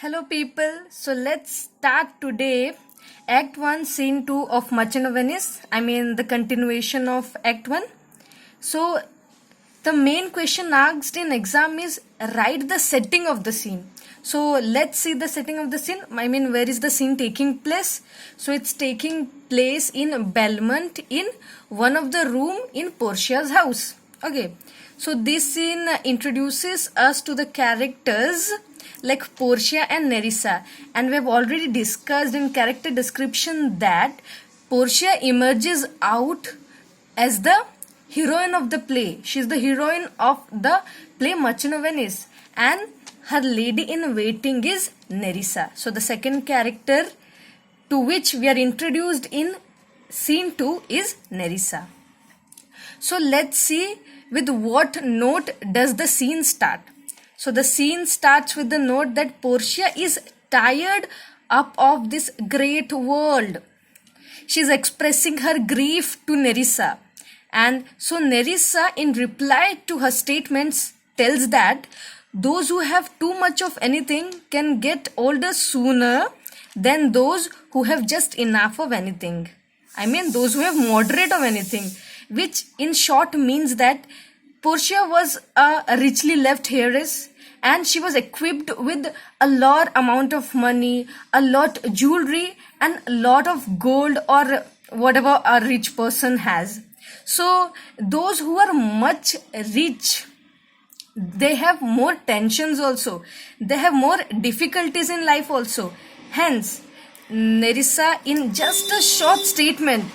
Hello people, so let's start today Act 1 Scene 2 of Merchant of Venice. I mean the continuation of Act 1. So the main question asked in exam is write the setting of the scene. So let's see the setting of the scene. I mean where is the scene taking place? So it's taking place in Belmont in one of the room in Portia's house. Okay, so this scene introduces us to the characters like Portia and Nerissa, and we have already discussed in character description that Portia emerges out as the heroine of the play. She is the heroine of the play Merchant of Venice, and her lady in waiting is Nerissa. So the second character to which we are introduced in scene 2 is Nerissa. So let's see with what note does the scene start. So the scene starts with the note that Portia is tired up of this great world. She is expressing her grief to Nerissa. And so Nerissa, in reply to her statements, tells that those who have too much of anything can get older sooner than those who have just enough of anything. I mean those who have moderate of anything, which in short means that Portia was a richly left heiress, and she was equipped with a lot amount of money, a lot jewelry, and a lot of gold or whatever a rich person has. So those who are much rich, they have more tensions also. They have more difficulties in life also. Hence, Nerissa in just a short statement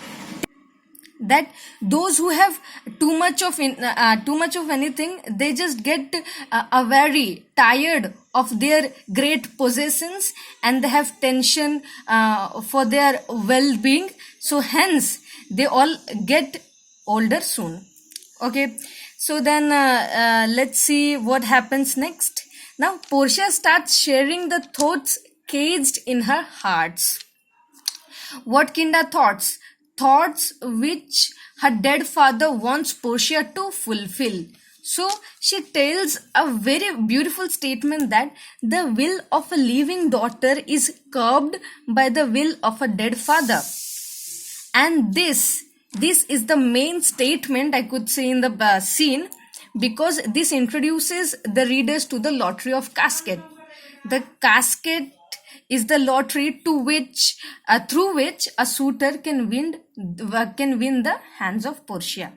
that those who have too much of anything, they just get very tired of their great possessions, and they have tension for their well-being. So hence they all get older soon. Okay, so then let's see what happens next. Now Portia starts sharing the thoughts caged in her hearts. What kind of thoughts? Thoughts which her dead father wants Portia to fulfill. So she tells a very beautiful statement that the will of a living daughter is curbed by the will of a dead father. And this is the main statement, I could say, in the scene, because this introduces the readers to the lottery of casket. The casket is the lottery through which a suitor can win the hands of Portia.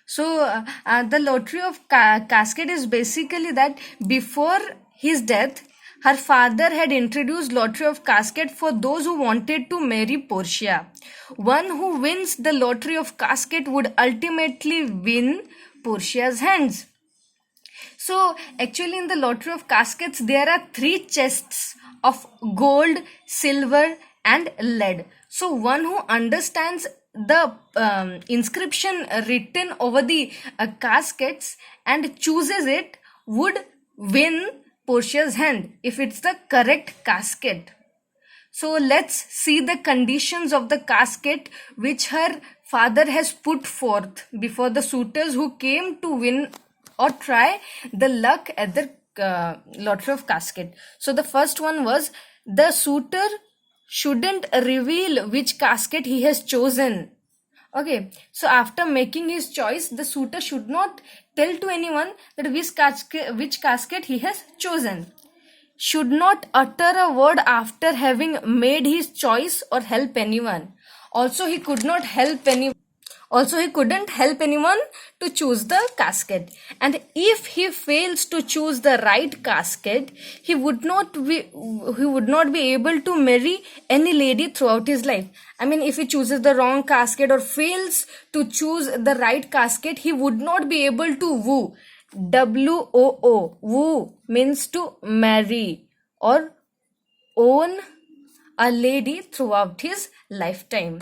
So the lottery of casket is basically that before his death, her father had introduced lottery of casket for those who wanted to marry Portia. One who wins the lottery of casket would ultimately win Portia's hands. So actually in the lottery of caskets there are 3 chests of gold, silver and lead. So one who understands the inscription written over the caskets and chooses it would win Portia's hand if it's the correct casket. So let's see the conditions of the casket which her father has put forth before the suitors who came to win or try the luck at the lottery of casket. So the first one was the suitor shouldn't reveal which casket he has chosen. Okay, so after making his choice, the suitor should not tell to anyone that which casket he has chosen. Should not utter a word after having made his choice or help anyone. Also, he couldn't help anyone to choose the casket. And if he fails to choose the right casket, he would not be able to marry any lady throughout his life. I mean, if he chooses the wrong casket or fails to choose the right casket, he would not be able to woo. W-O-O, woo means to marry or own a lady throughout his lifetime.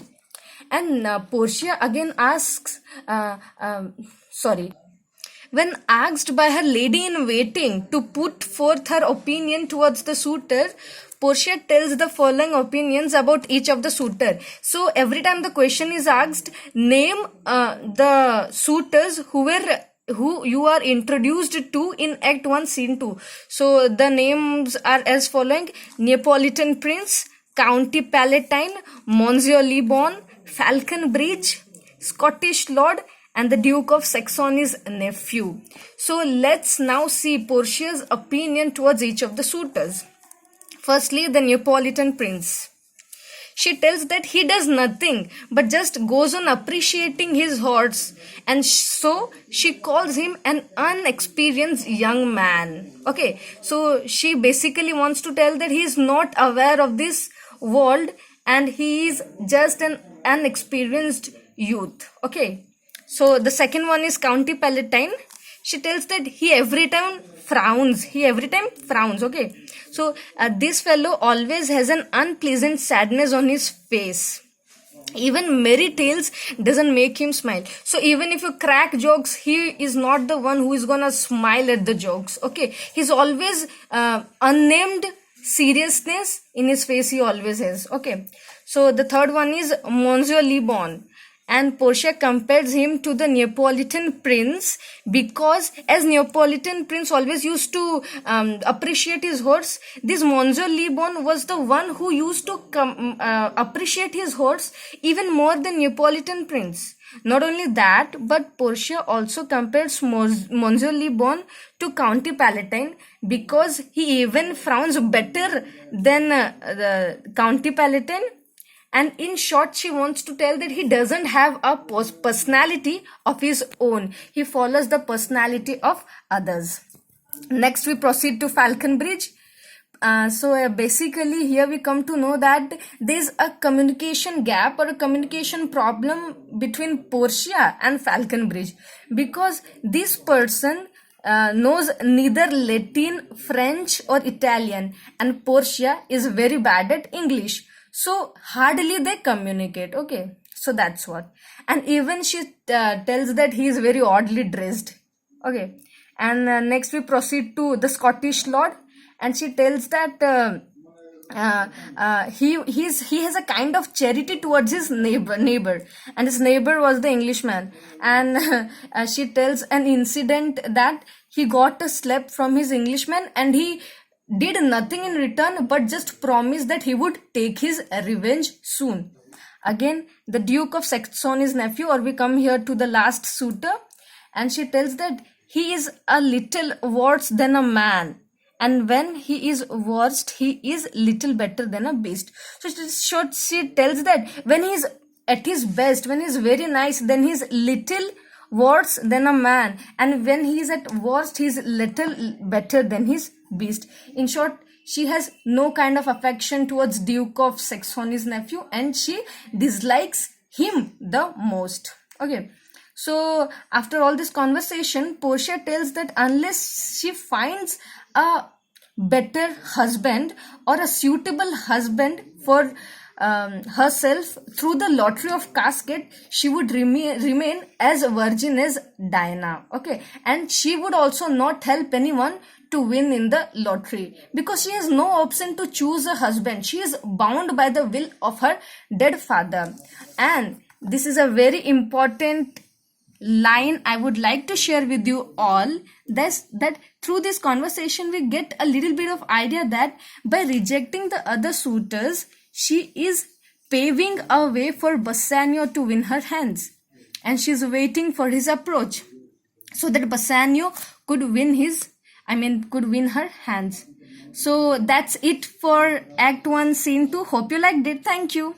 And Portia again asks, when asked by her lady in waiting to put forth her opinion towards the suitor, Portia tells the following opinions about each of the suitor. So every time the question is asked, name the suitors who were who you are introduced to in Act 1 Scene 2. So the names are as following: Neapolitan Prince, County Palatine, Monsieur Le Bon, Falconbridge, Scottish Lord, and the Duke of Saxony's nephew. So let's now see Portia's opinion towards each of the suitors. Firstly, the Neapolitan Prince. She tells that he does nothing but just goes on appreciating his horse, and so she calls him an unexperienced young man. Okay, so she basically wants to tell that he is not aware of this world and he is just an unexperienced youth. Okay, so the second one is County Palatine. She tells that he every time frowns. Okay, so this fellow always has an unpleasant sadness on his face. Even merry tales doesn't make him smile. So even if you crack jokes, he is not the one who is gonna smile at the jokes. Okay, he's always unnamed seriousness in his face. He always has. Okay, so the third one is Monsieur Le Bon. And Portia compares him to the Neapolitan Prince because as Neapolitan Prince always used to appreciate his horse, this Monsieur Le Bon was the one who used to appreciate his horse even more than Neapolitan Prince. Not only that, but Portia also compares Monsieur Le Bon to County Palatine because he even frowns better than the County Palatine. And in short, she wants to tell that he doesn't have a personality of his own. He follows the personality of others. Next, we proceed to Falconbridge. Basically here we come to know that there's a communication gap or a communication problem between Portia and Falconbridge because this person knows neither Latin, French or Italian, and Portia is very bad at English. So hardly they communicate. Okay, so that's what. And even she tells that he is very oddly dressed. Okay, and next we proceed to the Scottish Lord, and she tells that he has a kind of charity towards his neighbor, and his neighbor was the Englishman. And she tells an incident that he got a slap from his Englishman, and he did nothing in return but just promised that he would take his revenge soon. Again, the Duke of Saxony's nephew, or we come here to the last suitor, and she tells that he is a little worse than a man, and when he is worst, he is little better than a beast. So she tells that when he is at his best, when he is very nice, then he is little worse than a man, and when he is at worst, he is little better than his beast. In short, she has no kind of affection towards Duke of Saxony's nephew, and she dislikes him the most. Okay, so after all this conversation, Portia tells that unless she finds a better husband or a suitable husband for herself through the lottery of casket, she would remain as virgin as Diana. Okay, and she would also not help anyone to win in the lottery because she has no option to choose a husband. She is bound by the will of her dead father. And this is a very important line I would like to share with you all. That through this conversation we get a little bit of idea that by rejecting the other suitors, she is paving a way for Bassanio to win her hands, and she is waiting for his approach so that Bassanio could win her hands. So that's it for Act 1 Scene 2. Hope you liked it. Thank you.